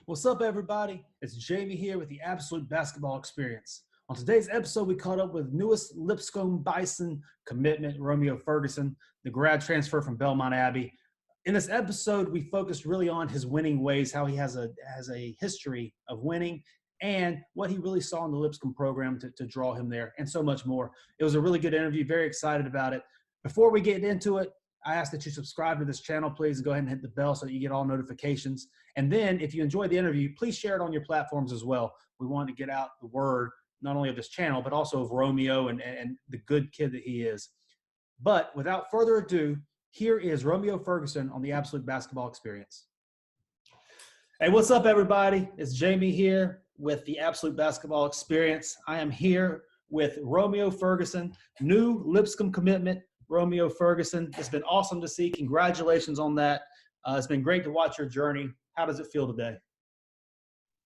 What's up, everybody? It's Jamie here with the Absolute Basketball Experience. On today's episode, we caught up with newest Lipscomb Bison commitment, Romeao Ferguson, the grad transfer from Belmont Abbey. In this episode, we focused really on his winning ways, how he has a history of winning, and what he really saw in the Lipscomb program to draw him there, and so much more. It was a really good interview, very excited about it. Before we get into it, I ask that you subscribe to this channel, please, and go ahead and hit the bell so that you get all notifications. And then if you enjoy the interview, please share it on your platforms as well. We want to get out the word, not only of this channel, but also of Romeao and the good kid that he is. But without further ado, here is Romeao Ferguson on the Absolute Basketball Experience. Hey, what's up, everybody? It's Jamie here with the Absolute Basketball Experience. I am here with Romeao Ferguson, new Lipscomb commitment. Romeao Ferguson, it's been awesome to see. Congratulations on that. It's been great to watch your journey. How does it feel today?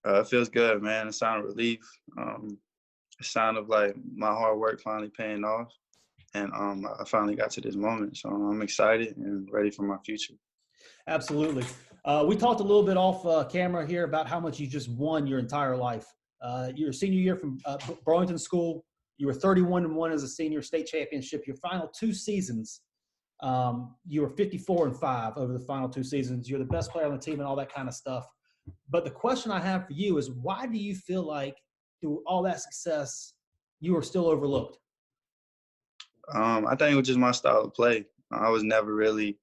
It feels good, man. A sign of relief. A sign of like my hard work finally paying off. And I finally got to this moment. So I'm excited and ready for my future. Absolutely. We talked a little bit off camera here about how much you just won your entire life. Your senior year from Burlington School, you were 31-1 as a senior, state championship. Your final two seasons, you were 54-5 over the final two seasons. You're the best player on the team and all that kind of stuff. But the question I have for you is, why do you feel like through all that success, you were still overlooked? I think it was just my style of play. I was never really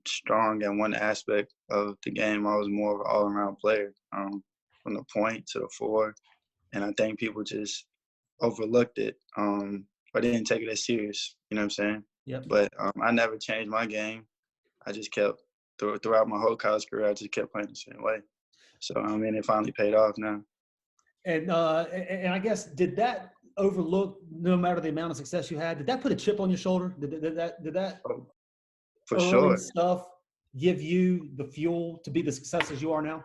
strong in one aspect of the game. I was more of an all-around player, from the point to the four. And I think people just overlooked it, or didn't take it as serious. You know what I'm saying? Yep. But I never changed my game. I just kept throughout my whole college career. I just kept playing the same way. So it finally paid off now. And I guess, did that overlook, no matter the amount of success you had, did that put a chip on your shoulder? Did that For early sure. stuff give you the fuel to be the success as you are now?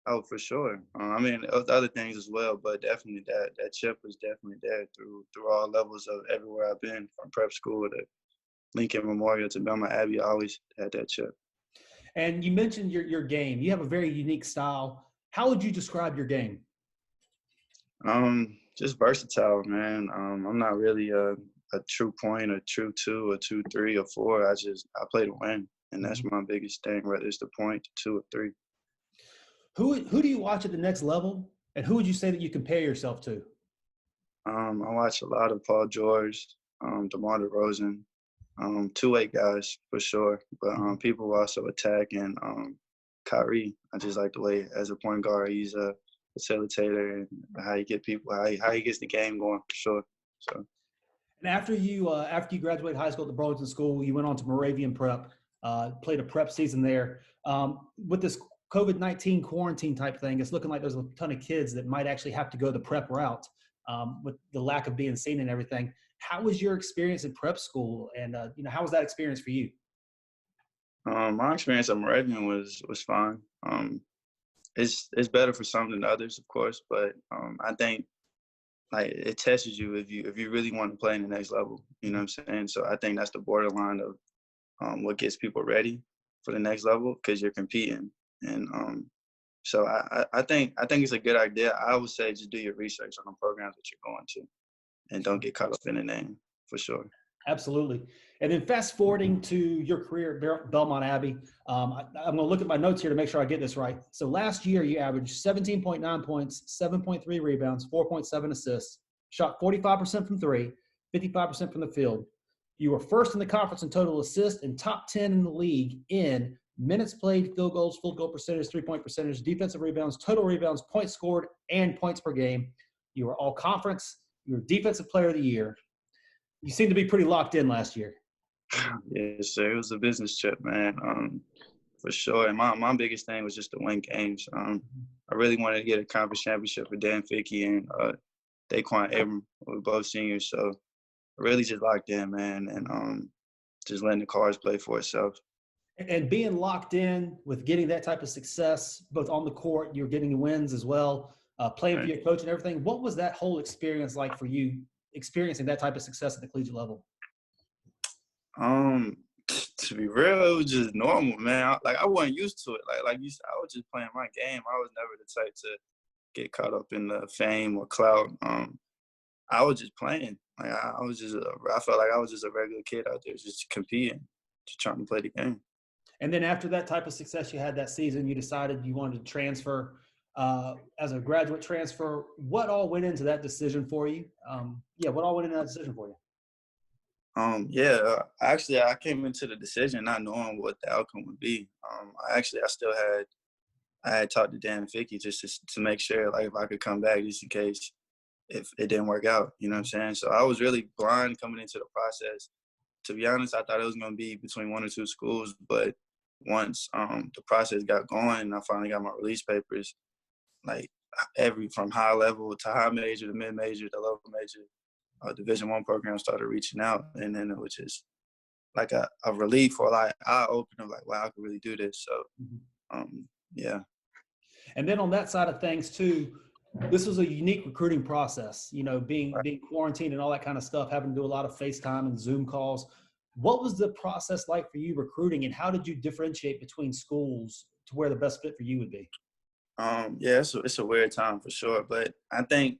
Oh, for sure. Other things as well, but definitely that chip was definitely there through all levels of everywhere I've been, from prep school to Lincoln Memorial to Belmont Abbey. I always had that chip. And you mentioned your game. You have a very unique style. How would you describe your game? Just versatile, man. I'm not really a true point, a true two, or 2, 3, or 4. I play to win, and that's my biggest thing. Whether it's the point, 2, or 3. Who do you watch at the next level, and who would you say that you compare yourself to? I watch a lot of Paul George, DeMar DeRozan, two-way guys for sure. But people also attack, and Kyrie. I just like the way, as a point guard, he's a facilitator, and how he get people, how he gets the game going for sure. So. And after you graduated high school at the Burlington School, you went on to Moravian Prep, played a prep season there. With this COVID-19 quarantine type thing, it's looking like there's a ton of kids that might actually have to go the prep route, with the lack of being seen and everything. How was your experience in prep school, and how was that experience for you? My experience at Moravian was fine. It's better for some than others, of course, but I think like it tests you if you really want to play in the next level. You know what I'm saying? So I think that's the borderline of what gets people ready for the next level, because you're competing. And so I think it's a good idea. I would say just do your research on the programs that you're going to, and don't get caught up in the name, for sure. Absolutely. And then fast forwarding to your career at Belmont Abbey, I'm going to look at my notes here to make sure I get this right. So last year you averaged 17.9 points, 7.3 rebounds, 4.7 assists, shot 45% from three, 55% from the field. You were first in the conference in total assists and top 10 in the league in minutes played, field goals, field goal percentage, three-point percentage, defensive rebounds, total rebounds, points scored, and points per game. You were all conference. You were defensive player of the year. You seemed to be pretty locked in last year. Yes, sir. It was a business trip, man, for sure. And my biggest thing was just to win games. I really wanted to get a conference championship with Dan Fickey and Daquan Abram. We were both seniors, so I really just locked in, man, and just letting the cards play for itself. And being locked in with getting that type of success, both on the court, you're getting wins as well, playing for your coach and everything. What was that whole experience like for you, experiencing that type of success at the collegiate level? To be real, it was just normal, man. I wasn't used to it. Like you said, I was just playing my game. I was never the type to get caught up in the fame or clout. I was just playing. Like I felt like I was just a regular kid out there, just competing, just trying to play the game. And then after that type of success you had that season, you decided you wanted to transfer as a graduate transfer. What all went into that decision for you? What all went into that decision for you? Actually, I came into the decision not knowing what the outcome would be. I had talked to Dan and Vicky just to make sure, like, if I could come back just in case if it didn't work out, you know what I'm saying? So I was really blind coming into the process. To be honest, I thought it was going to be between one or two schools, but once the process got going and I finally got my release papers, like from high level to high major to mid major to low major, Division I program started reaching out, and then it was just like a relief or like eye opener, like, wow, I could really do this. So, yeah. And then on that side of things too, this was a unique recruiting process, you know, being quarantined and all that kind of stuff, having to do a lot of FaceTime and Zoom calls. What was the process like for you recruiting, and how did you differentiate between schools to where the best fit for you would be? It's a weird time for sure, but I think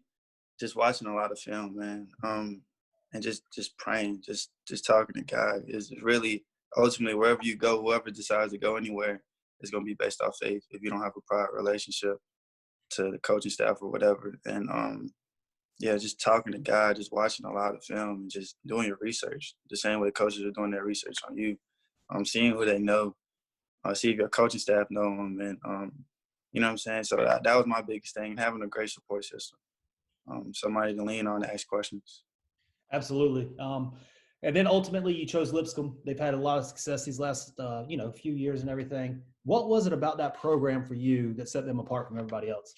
just watching a lot of film, man, and just praying, just talking to God is really ultimately wherever you go, whoever decides to go anywhere is going to be based off faith. If you don't have a prior relationship to the coaching staff or whatever, and just talking to God, just watching a lot of film, and just doing your research the same way coaches are doing their research on you, seeing who they know, see if your coaching staff know them, and you know what I'm saying. So that was my biggest thing, having a great support system. Somebody to lean on to ask questions. Absolutely. And then ultimately you chose Lipscomb. They've had a lot of success these last, few years and everything. What was it about that program for you that set them apart from everybody else?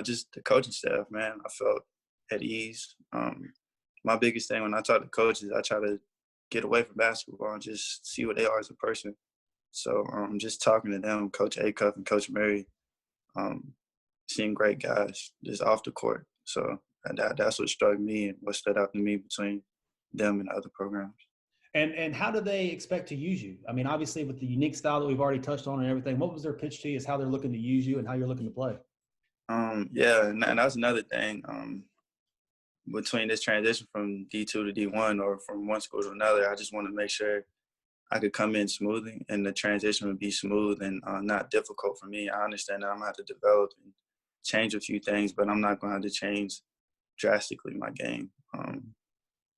Just the coaching staff, man. I felt at ease. My biggest thing when I talk to coaches, I try to get away from basketball and just see what they are as a person. So just talking to them, Coach Acuff and Coach Murray, seeing great guys just off the court. So that's what struck me and what stood out to me between them and other programs. And how do they expect to use you? I mean, obviously with the unique style that we've already touched on and everything, what was their pitch to you is how they're looking to use you and how you're looking to play? And that's another thing. Between this transition from D2 to D1 or from one school to another, I just want to make sure I could come in smoothly and the transition would be smooth and not difficult for me. I understand that I'm going to have to develop and change a few things, but I'm not going to have to change drastically my game.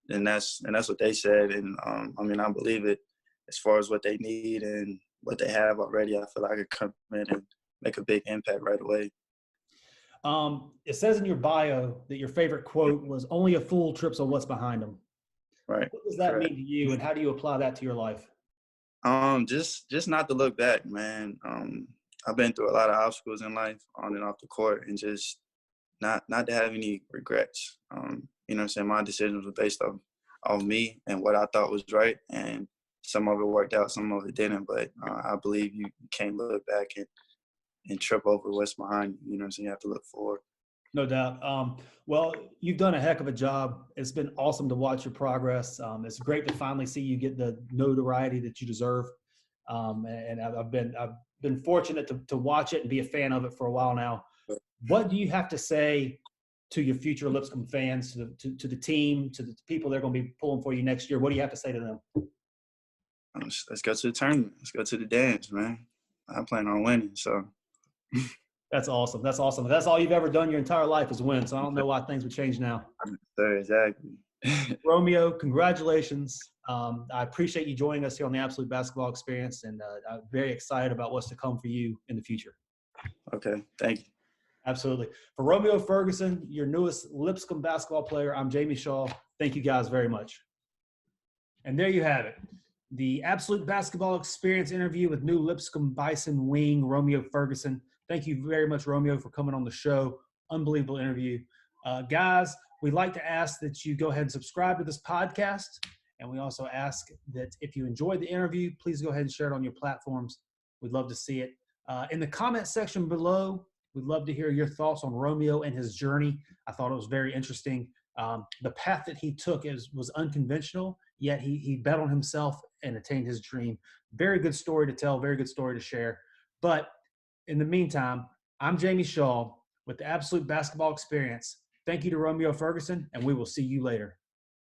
And that's what they said. And I believe it as far as what they need and what they have already. I feel like I could come in and make a big impact right away. It says in your bio that your favorite quote was "Only a fool trips on what's behind them." Right. What does that mean to you, and how do you apply that to your life? Just not to look back, man. I've been through a lot of obstacles in life on and off the court, and just not to have any regrets. You know what I'm saying? My decisions were based on me and what I thought was right, and some of it worked out, some of it didn't. But I believe you can't look back and trip over what's behind you. You know what I'm saying? You have to look forward. No doubt. Well, you've done a heck of a job. It's been awesome to watch your progress. It's great to finally see you get the notoriety that you deserve. And I've been fortunate to watch it and be a fan of it for a while now. What do you have to say to your future Lipscomb fans, to the team, to the people they're going to be pulling for you next year? What do you have to say to them? Let's go to the tournament. Let's go to the dance, man. I plan on winning, so. That's awesome. That's awesome. That's all you've ever done your entire life is win. So I don't know why things would change now. Sir, exactly. Romeo, congratulations. I appreciate you joining us here on the Absolute Basketball Experience, and I'm very excited about what's to come for you in the future. Okay, thank you. Absolutely. For Romeao Ferguson, your newest Lipscomb basketball player, I'm Jamie Shaw. Thank you guys very much. And there you have it. The Absolute Basketball Experience interview with new Lipscomb Bison wing, Romeao Ferguson. Thank you very much, Romeo, for coming on the show. Unbelievable interview. Guys, we'd like to ask that you go ahead and subscribe to this podcast. And we also ask that if you enjoyed the interview, please go ahead and share it on your platforms. We'd love to see it. In the comment section below, we'd love to hear your thoughts on Romeo and his journey. I thought it was very interesting. The path that he took was unconventional, yet he bet on himself and attained his dream. Very good story to tell, very good story to share. But in the meantime, I'm Jamie Shaw with the Absolute Basketball Experience. Thank you to Romeao Ferguson, and we will see you later.